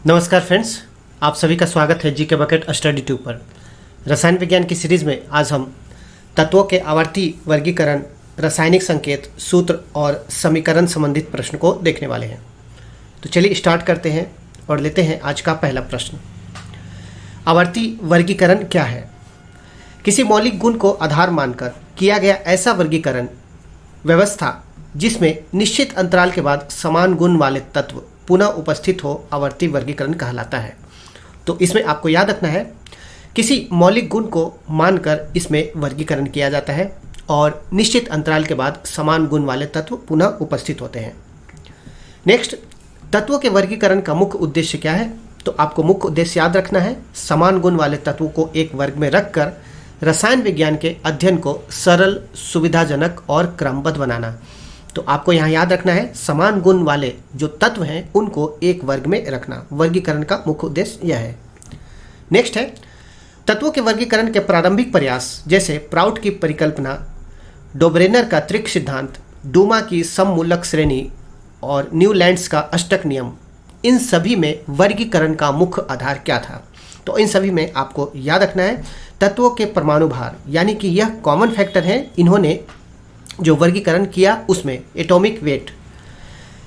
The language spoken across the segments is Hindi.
नमस्कार फ्रेंड्स, आप सभी का स्वागत है जीके बकेट स्टडी ट्यूब पर। रसायन विज्ञान की सीरीज़ में आज हम तत्वों के आवर्ती वर्गीकरण, रासायनिक संकेत, सूत्र और समीकरण संबंधित प्रश्न को देखने वाले हैं। तो चलिए स्टार्ट करते हैं और लेते हैं आज का पहला प्रश्न। आवर्ती वर्गीकरण क्या है? किसी मौलिक गुण को आधार मानकर किया गया ऐसा वर्गीकरण व्यवस्था जिसमें निश्चित अंतराल के बाद समान गुण वाले तत्व पुनः उपस्थित हो आवर्ती वर्गीकरण कहलाता है। तो इसमें आपको याद रखना है, किसी मौलिक गुण को मानकर इसमें वर्गीकरण किया जाता है और निश्चित अंतराल के बाद समान गुण वाले तत्व पुनः उपस्थित होते हैं। नेक्स्ट, तत्वों के वर्गीकरण का मुख्य उद्देश्य क्या है? तो आपको मुख्य उद्देश्य याद रखना है, समान गुण वाले तत्वों को एक वर्ग में रखकर रसायन विज्ञान के अध्ययन को सरल, सुविधाजनक और क्रमबद्ध बनाना। तो आपको यहाँ याद रखना है, समान गुण वाले जो तत्व हैं उनको एक वर्ग में रखना, वर्गीकरण का मुख्य उद्देश्य यह है। नेक्स्ट है, तत्वों के वर्गीकरण के प्रारंभिक प्रयास जैसे प्राउट की परिकल्पना, डोब्रेनर का त्रिक सिद्धांत, डूमा की सममूलक श्रेणी और न्यूलैंड्स का अष्टक नियम, इन सभी में वर्गीकरण का मुख्य आधार क्या था? तो इन सभी में आपको याद रखना है, तत्वों के परमाणु भार, यानी कि यह कॉमन फैक्टर है, इन्होंने जो वर्गीकरण किया उसमें एटॉमिक वेट।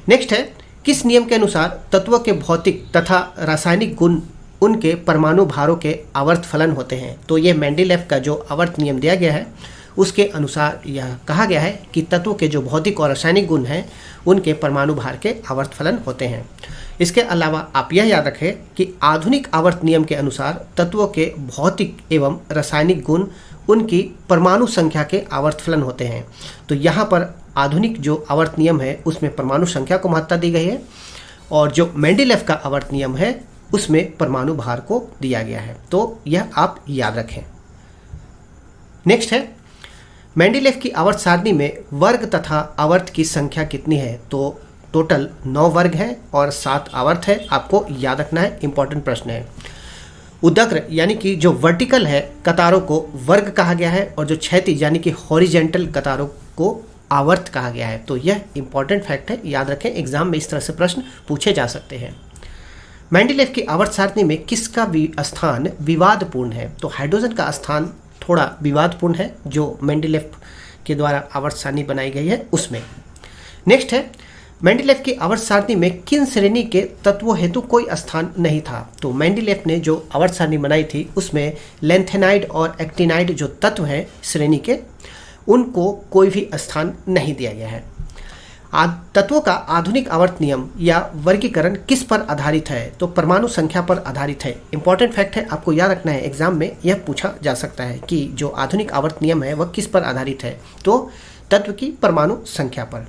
नेक्स्ट है, किस नियम के अनुसार तत्वों के भौतिक तथा रासायनिक गुण उनके परमाणु भारों के आवर्त फलन होते हैं? तो ये मेंडेलेव का जो आवर्त नियम दिया गया है उसके अनुसार यह कहा गया है कि तत्वों के जो भौतिक और रासायनिक गुण हैं उनके परमाणु भार के आवर्त फलन होते हैं। इसके अलावा आप यह याद रखें कि आधुनिक आवर्त नियम के अनुसार तत्वों के भौतिक एवं रासायनिक गुण उनकी परमाणु संख्या के आवर्त फलन होते हैं। तो यहाँ पर आधुनिक जो आवर्त नियम है उसमें परमाणु संख्या को महत्ता दी गई है और जो मेंडेलेव का आवर्त नियम है उसमें परमाणु भार को दिया गया है। तो यह आप याद रखें। नेक्स्ट है, मेंडेलेव की आवर्त सारणी में वर्ग तथा आवर्त की संख्या कितनी है? तो टोटल 9 वर्ग है और 7 आवर्त है, आपको याद रखना है, इंपॉर्टेंट प्रश्न है। उदग्र यानी कि जो वर्टिकल है कतारों को वर्ग कहा गया है और जो क्षैतिज यानी कि हॉरिजेंटल कतारों को आवर्त कहा गया है। तो यह इंपॉर्टेंट फैक्ट है, याद रखें, एग्जाम में इस तरह से प्रश्न पूछे जा सकते हैं। मेंडेलेव की आवर्त सारणी में किसका स्थान विवादपूर्ण है? तो हाइड्रोजन का स्थान थोड़ा विवादपूर्ण है, जो मेंडेलेव के द्वारा आवर्त सारणी बनाई गई है उसमें। नेक्स्ट है, मेंडेलेव की आवर्त सारणी में किन श्रेणी के तत्वों हेतु कोई स्थान नहीं था? तो मेंडेलेव ने जो आवर्त सारणी बनाई थी उसमें लेंथेनाइड और एक्टिनाइड जो तत्व हैं श्रेणी के, उनको कोई भी स्थान नहीं दिया गया है। तत्वों का आधुनिक आवर्त नियम या वर्गीकरण किस पर आधारित है? तो परमाणु संख्या पर आधारित है। इंपॉर्टेंट फैक्ट है, आपको याद रखना है, एग्जाम में यह पूछा जा सकता है कि जो आधुनिक आवर्त नियम है वह किस पर आधारित है? तो तत्व की परमाणु संख्या पर।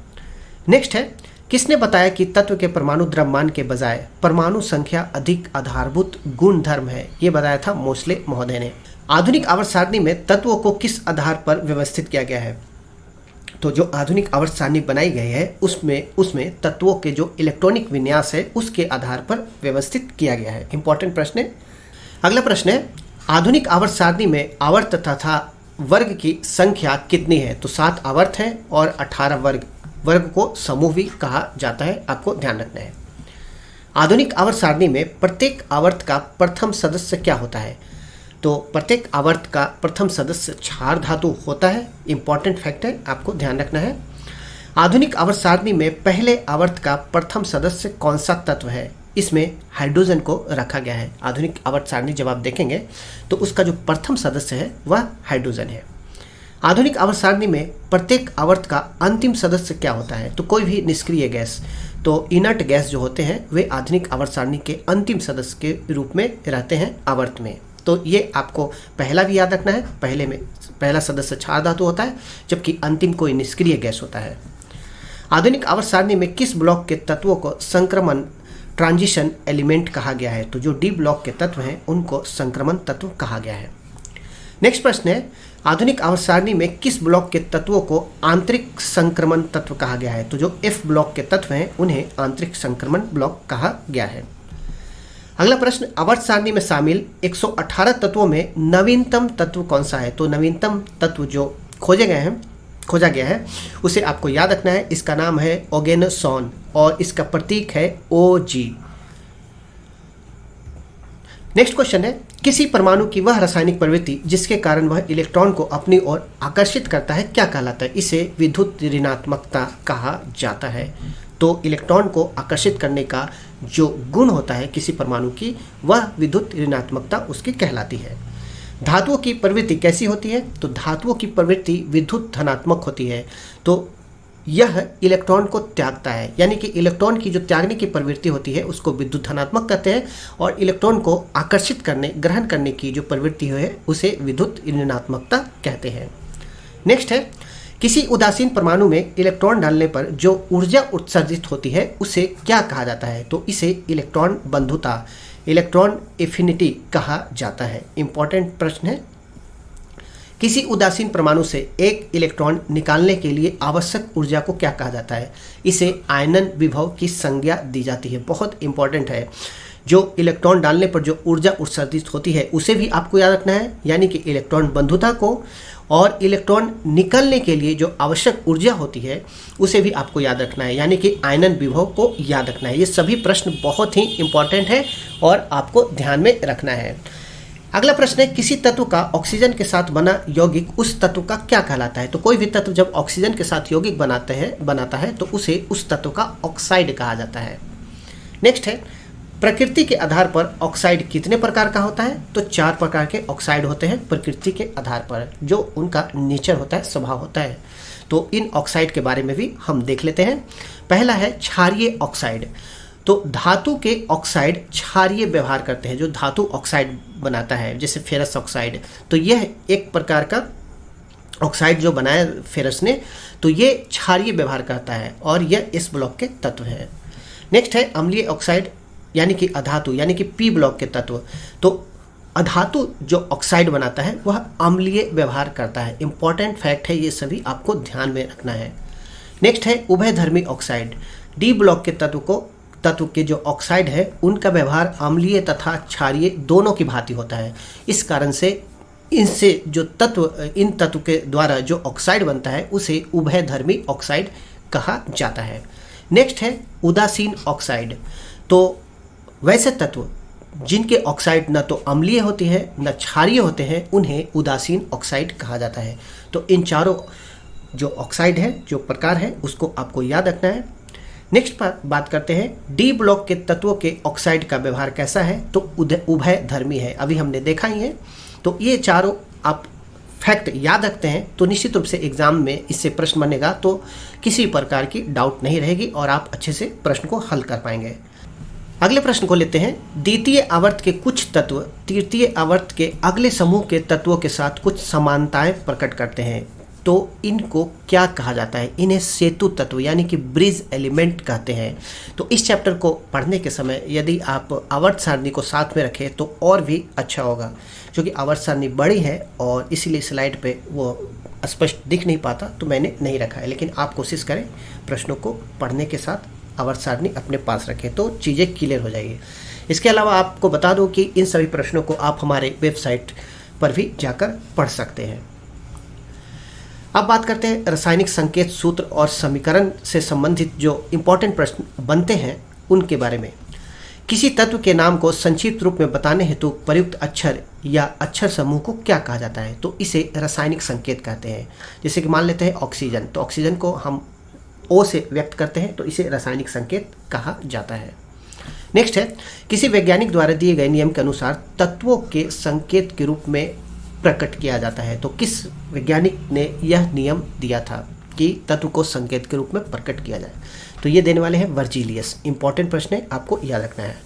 नेक्स्ट है, किसने बताया कि तत्व के परमाणु द्रव्यमान के बजाय परमाणु संख्या अधिक आधारभूत गुण धर्म है? ये बताया था मोस्ले महोदय ने। आधुनिक आवर्त सारणी में तत्वों को किस आधार पर व्यवस्थित किया गया है? तो जो आधुनिक आवर्त सारणी बनाई गई है उसमें तत्वों के जो इलेक्ट्रॉनिक विन्यास है उसके आधार पर व्यवस्थित किया गया है। इंपॉर्टेंट प्रश्न है। अगला प्रश्न है, आधुनिक आवर्त सारणी में आवर्त तथा वर्ग की संख्या कितनी है? तो 7 आवर्त है और 18 वर्ग को समूह भी कहा जाता है, आपको ध्यान रखना है। आधुनिक आवर्त सारणी में प्रत्येक आवर्त का प्रथम सदस्य क्या होता है? तो प्रत्येक आवर्त का प्रथम सदस्य क्षार धातु होता है। इंपॉर्टेंट फैक्ट है, आपको ध्यान रखना है। आधुनिक आवर्त सारणी में पहले आवर्त का प्रथम सदस्य कौन सा तत्व है? इसमें हाइड्रोजन को रखा गया है। आधुनिक आवर्त सारणी जब आप देखेंगे तो उसका जो प्रथम सदस्य है वह हाइड्रोजन है। आधुनिक आवर्त सारणी में प्रत्येक आवर्त का अंतिम सदस्य क्या होता है? तो कोई भी निष्क्रिय गैस, तो इनर्ट गैस जो होते हैं वे आधुनिक आवर्त सारणी के अंतिम सदस्य के रूप में रहते हैं आवर्त में। तो ये आपको पहला भी याद रखना है, पहला सदस्य क्षार धातु होता है जबकि अंतिम कोई निष्क्रिय गैस होता है। आधुनिक आवर्त सारणी में किस ब्लॉक के तत्वों को संक्रमण ट्रांजिशन एलिमेंट कहा गया है? तो जो डी ब्लॉक के तत्व हैं उनको संक्रमण तत्व कहा गया है। नेक्स्ट प्रश्न है, आधुनिक आवर्त सारणी में किस ब्लॉक के तत्वों को आंतरिक संक्रमण तत्व कहा गया है? तो जो एफ ब्लॉक के तत्व हैं उन्हें आंतरिक संक्रमण ब्लॉक कहा गया है। अगला प्रश्न, आवर्त सारणी में शामिल 118 तत्वों में नवीनतम तत्व कौन सा है? तो नवीनतम तत्व जो खोजा गया है उसे आपको याद रखना है, इसका नाम है ओगेनोसॉन और इसका प्रतीक है OG। नेक्स्ट क्वेश्चन है, किसी परमाणु की वह रासायनिक प्रवृत्ति जिसके कारण वह इलेक्ट्रॉन को अपनी ओर आकर्षित करता है क्या कहलाता है? इसे विद्युत ऋणात्मकता कहा जाता है। तो इलेक्ट्रॉन को आकर्षित करने का जो गुण होता है किसी परमाणु की, वह विद्युत ऋणात्मकता उसकी कहलाती है। धातुओं की प्रवृत्ति कैसी होती है? तो धातुओं की प्रवृत्ति विद्युत धनात्मक होती है। तो यह इलेक्ट्रॉन को त्यागता है, यानी कि इलेक्ट्रॉन की जो त्यागने की प्रवृत्ति होती है उसको विद्युत धनात्मक कहते हैं, और इलेक्ट्रॉन को आकर्षित करने, ग्रहण करने की जो प्रवृत्ति है उसे विद्युत ऋणात्मकता कहते हैं। नेक्स्ट है, किसी उदासीन परमाणु में इलेक्ट्रॉन डालने पर जो ऊर्जा उत्सर्जित होती है उसे क्या कहा जाता है? तो इसे इलेक्ट्रॉन बंधुता, इलेक्ट्रॉन एफिनिटी कहा जाता है। इंपॉर्टेंट प्रश्न है। किसी उदासीन परमाणु से एक इलेक्ट्रॉन निकालने के लिए आवश्यक ऊर्जा को क्या कहा जाता है? इसे आयनन विभव की संज्ञा दी जाती है। बहुत इंपॉर्टेंट है। जो इलेक्ट्रॉन डालने पर जो ऊर्जा उत्सर्जित होती है उसे भी आपको याद रखना है, यानी कि इलेक्ट्रॉन बंधुता को, और इलेक्ट्रॉन निकलने के लिए जो आवश्यक ऊर्जा होती है उसे भी आपको याद रखना है, यानी कि आयनन विभव को याद रखना है। ये सभी प्रश्न बहुत ही इंपॉर्टेंट है और आपको ध्यान में रखना है। अगला प्रश्न है, किसी तत्व का ऑक्सीजन के साथ बना यौगिक उस तत्व का क्या कहलाता है? तो कोई भी तत्व जब ऑक्सीजन के साथ यौगिक बनाता है तो उसे उस तत्व का ऑक्साइड कहा जाता है। नेक्स्ट है, प्रकृति के आधार पर ऑक्साइड कितने प्रकार का होता है? तो 4 प्रकार के ऑक्साइड होते हैं प्रकृति के आधार पर, जो उनका नेचर होता है, स्वभाव होता है। तो इन ऑक्साइड के बारे में भी हम देख लेते हैं। पहला है क्षारीय ऑक्साइड। तो धातु के ऑक्साइड क्षारीय व्यवहार करते हैं। जो धातु ऑक्साइड बनाता है जैसे फेरस ऑक्साइड, तो यह एक प्रकार का ऑक्साइड जो बनाया फेरस ने, तो ये क्षारीय व्यवहार करता है और यह इस ब्लॉक के तत्व है। नेक्स्ट है अम्लीय ऑक्साइड, यानी कि अधातु, यानी कि पी ब्लॉक के तत्व। तो अधातु जो ऑक्साइड बनाता है वह अम्लीय व्यवहार करता है। इंपॉर्टेंट फैक्ट है, ये सभी आपको ध्यान में रखना है। नेक्स्ट है उभयधर्मी ऑक्साइड। डी ब्लॉक के तत्व के जो ऑक्साइड है उनका व्यवहार अम्लीय तथा क्षारीय दोनों की भांति होता है। इस कारण से इनसे जो इन तत्व के द्वारा जो ऑक्साइड बनता है उसे उभयधर्मी ऑक्साइड कहा जाता है। नेक्स्ट है उदासीन ऑक्साइड। तो वैसे तत्व जिनके ऑक्साइड न तो अम्लीय होती है न क्षारीय होते हैं उन्हें उदासीन ऑक्साइड कहा जाता है। तो इन चारों जो ऑक्साइड है, जो प्रकार है, उसको आपको याद रखना है। नेक्स्ट पर बात करते हैं डी ब्लॉक के तत्वों के ऑक्साइड का व्यवहार कैसा है? तो उभयधर्मी है। अभी हमने देखा ही है। तो ये चारों आप फैक्ट याद रखते हैं तो निश्चित रूप से एग्जाम में इससे प्रश्न बनेगा, तो किसी प्रकार की डाउट नहीं रहेगी और आप अच्छे से प्रश्न को हल कर पाएंगे। अगले प्रश्न को लेते हैं। द्वितीय आवर्त के कुछ तत्व तृतीय आवर्त के अगले समूह के तत्वों के साथ कुछ समानताएं प्रकट करते हैं, तो इनको क्या कहा जाता है? इन्हें सेतु तत्व यानी कि ब्रिज एलिमेंट कहते हैं। तो इस चैप्टर को पढ़ने के समय यदि आप आवर्त सारणी को साथ में रखें तो और भी अच्छा होगा, क्योंकि आवर्त सारणी बड़ी है और इसीलिए स्लाइड पे वो स्पष्ट दिख नहीं पाता, तो मैंने नहीं रखा है। लेकिन आप कोशिश करें प्रश्नों को पढ़ने के साथ आवर्त सारणी अपने पास रखें तो चीज़ें क्लियर हो जाएगी। इसके अलावा आपको बता दूं कि इन सभी प्रश्नों को आप हमारे वेबसाइट पर भी जाकर पढ़ सकते हैं। अब बात करते हैं रासायनिक संकेत सूत्र और समीकरण से संबंधित जो इम्पोर्टेंट प्रश्न बनते हैं उनके बारे में। किसी तत्व के नाम को संक्षिप्त रूप में बताने हेतु प्रयुक्त अक्षर या अक्षर समूह को क्या कहा जाता है? तो इसे रासायनिक संकेत कहते हैं। जैसे कि मान लेते हैं ऑक्सीजन, तो ऑक्सीजन को हम O से व्यक्त करते हैं तो इसे रासायनिक संकेत कहा जाता है। नेक्स्ट है किसी वैज्ञानिक द्वारा दिए गए नियम के अनुसार तत्वों के संकेत के रूप में प्रकट किया जाता है। तो किस वैज्ञानिक ने यह नियम दिया था कि तत्व को संकेत के रूप में प्रकट किया जाए? तो ये देने वाले हैं वर्जीलियस। इंपॉर्टेंट प्रश्न है, आपको याद रखना है।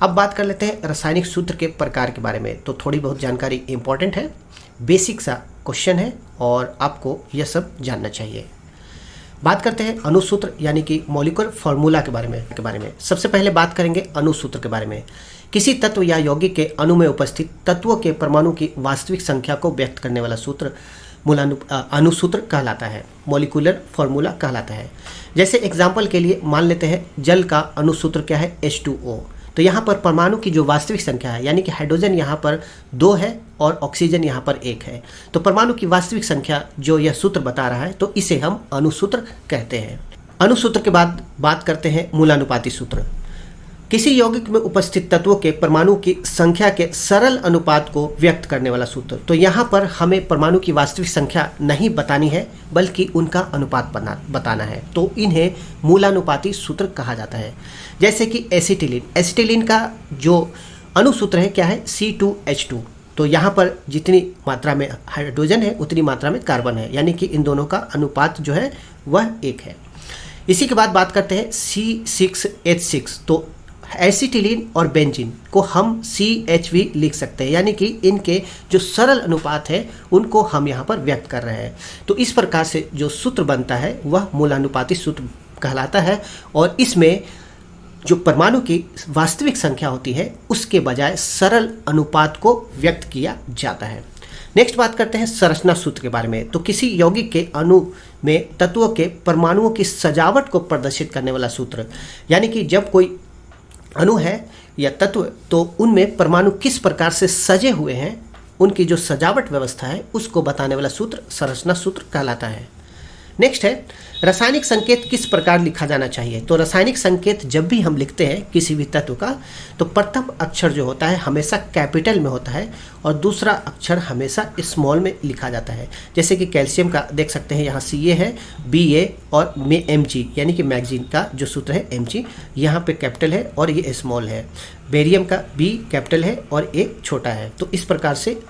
अब बात कर लेते हैं रासायनिक सूत्र के प्रकार के बारे में। तो थोड़ी बहुत जानकारी इंपॉर्टेंट है, बेसिक सा क्वेश्चन है और आपको यह सब जानना चाहिए। बात करते हैं अणुसूत्र यानी कि मॉलिक्यूलर फार्मूला के बारे में। सबसे पहले बात करेंगे अणुसूत्र के बारे में। किसी तत्व या यौगिक के अणु में उपस्थित तत्वों के परमाणु की वास्तविक संख्या को व्यक्त करने वाला सूत्र अणुसूत्र कहलाता है, मॉलिक्यूलर फार्मूला कहलाता है। जैसे एग्जाम्पल के लिए मान लेते हैं जल का अणुसूत्र क्या है? H2O। तो यहाँ पर परमाणु की जो वास्तविक संख्या है, यानी कि हाइड्रोजन यहाँ पर 2 है और ऑक्सीजन यहाँ पर 1 है, तो परमाणु की वास्तविक संख्या जो यह सूत्र बता रहा है, तो इसे हम अणुसूत्र कहते हैं। अणुसूत्र के बाद बात करते हैं मूलानुपाती सूत्र। किसी यौगिक में उपस्थित तत्वों के परमाणु की संख्या के सरल अनुपात को व्यक्त करने वाला सूत्र। तो यहाँ पर हमें परमाणु की वास्तविक संख्या नहीं बतानी है बल्कि उनका अनुपात बताना है, तो इन्हें मूलानुपाती सूत्र कहा जाता है। जैसे कि एसिटिलीन का जो अणुसूत्र है क्या है, C2H2। तो यहाँ पर जितनी मात्रा में हाइड्रोजन है उतनी मात्रा में कार्बन है, यानी कि इन दोनों का अनुपात जो है वह 1 है। इसी के बाद बात करते हैं C6H6। तो एसिटिलीन और बेंजीन को हम CH भी लिख सकते हैं, यानी कि इनके जो सरल अनुपात है उनको हम यहाँ पर व्यक्त कर रहे हैं। तो इस प्रकार से जो सूत्र बनता है वह मूलानुपाती सूत्र कहलाता है, और इसमें जो परमाणु की वास्तविक संख्या होती है उसके बजाय सरल अनुपात को व्यक्त किया जाता है। नेक्स्ट बात करते हैं संरचना सूत्र के बारे में। तो किसी यौगिक के अणु में तत्वों के परमाणुओं की सजावट को प्रदर्शित करने वाला सूत्र, यानी कि जब कोई अणु है या तत्व तो उनमें परमाणु किस प्रकार से सजे हुए हैं, उनकी जो सजावट व्यवस्था है उसको बताने वाला सूत्र संरचना सूत्र कहलाता है। नेक्स्ट है रासायनिक संकेत किस प्रकार लिखा जाना चाहिए। तो रासायनिक संकेत जब भी हम लिखते हैं किसी भी तत्व का, तो प्रथम अक्षर जो होता है हमेशा कैपिटल में होता है और दूसरा अक्षर हमेशा स्मॉल में लिखा जाता है। जैसे कि कैल्शियम का देख सकते हैं यहाँ Ca है, Ba और में Mg, यानी कि मैगजीन का जो सूत्र है Mg यहाँ पे कैपिटल है और ये स्मॉल है। बेरियम का B कैपिटल है और A छोटा है। तो इस प्रकार से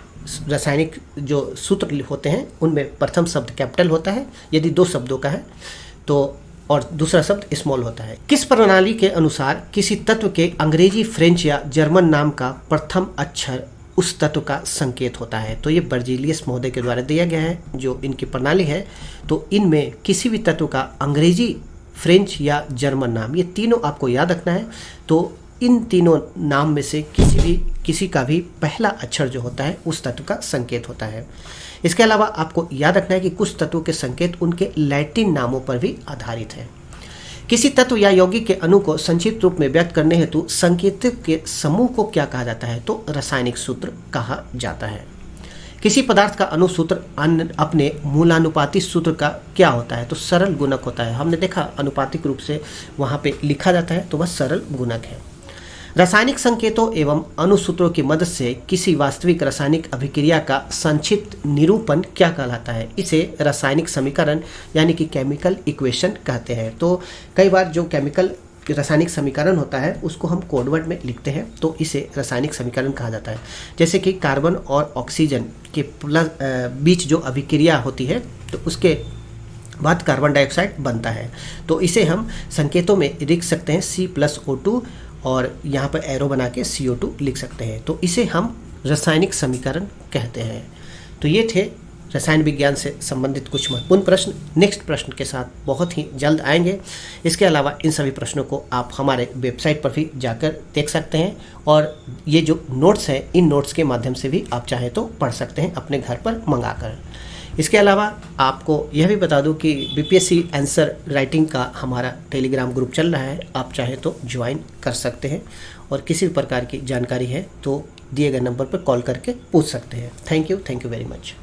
रासायनिक जो सूत्र होते हैं उनमें प्रथम शब्द कैपिटल होता है यदि 2 शब्दों का है तो, और दूसरा शब्द स्मॉल होता है। किस प्रणाली के अनुसार किसी तत्व के अंग्रेजी, फ्रेंच या जर्मन नाम का प्रथम अक्षर उस तत्व का संकेत होता है। तो ये बर्जीलियस महोदय के द्वारा दिया गया है जो इनकी प्रणाली है। तो इनमें किसी भी तत्व का अंग्रेजी, फ्रेंच या जर्मन नाम, ये तीनों आपको याद रखना है। तो इन तीनों नाम में से किसी का भी पहला अक्षर जो होता है उस तत्व का संकेत होता है। इसके अलावा आपको याद रखना है कि कुछ तत्वों के संकेत उनके लैटिन नामों पर भी आधारित है। किसी तत्व या यौगिक के अणु को संक्षिप्त रूप में व्यक्त करने हेतु संकेतों के समूह को क्या कहा जाता है, तो रासायनिक सूत्र कहा जाता है। किसी पदार्थ का अणु सूत्र अपने मूलानुपाती सूत्र का क्या होता है, तो सरल गुणक होता है। हमने देखा अनुपातिक रूप से वहाँ पे लिखा जाता है तो वह सरल गुणक है। रासायनिक संकेतों एवं अणुसूत्रों की मदद से किसी वास्तविक रासायनिक अभिक्रिया का संक्षिप्त निरूपण क्या कहलाता है, इसे रासायनिक समीकरण यानी कि केमिकल इक्वेशन कहते हैं। तो कई बार जो रासायनिक समीकरण होता है उसको हम कोडवर्ड में लिखते हैं तो इसे रासायनिक समीकरण कहा जाता है। जैसे कि कार्बन और ऑक्सीजन के बीच जो अभिक्रिया होती है तो उसके बाद कार्बन डाइऑक्साइड बनता है, तो इसे हम संकेतों में लिख सकते हैं C+O2 और यहाँ पर एरो बना के CO2 लिख सकते हैं। तो इसे हम रासायनिक समीकरण कहते हैं। तो ये थे रसायन विज्ञान से संबंधित कुछ महत्वपूर्ण प्रश्न। नेक्स्ट प्रश्न के साथ बहुत ही जल्द आएंगे। इसके अलावा इन सभी प्रश्नों को आप हमारे वेबसाइट पर भी जाकर देख सकते हैं और ये जो नोट्स हैं इन नोट्स के माध्यम से भी आप चाहे तो पढ़ सकते हैं अपने घर पर मंगाकर। इसके अलावा आपको यह भी बता दूं कि BPSC आंसर राइटिंग का हमारा टेलीग्राम ग्रुप चल रहा है, आप चाहे तो ज्वाइन कर सकते हैं और किसी भी प्रकार की जानकारी है तो दिए गए नंबर पर कॉल करके पूछ सकते हैं। Thank you very much.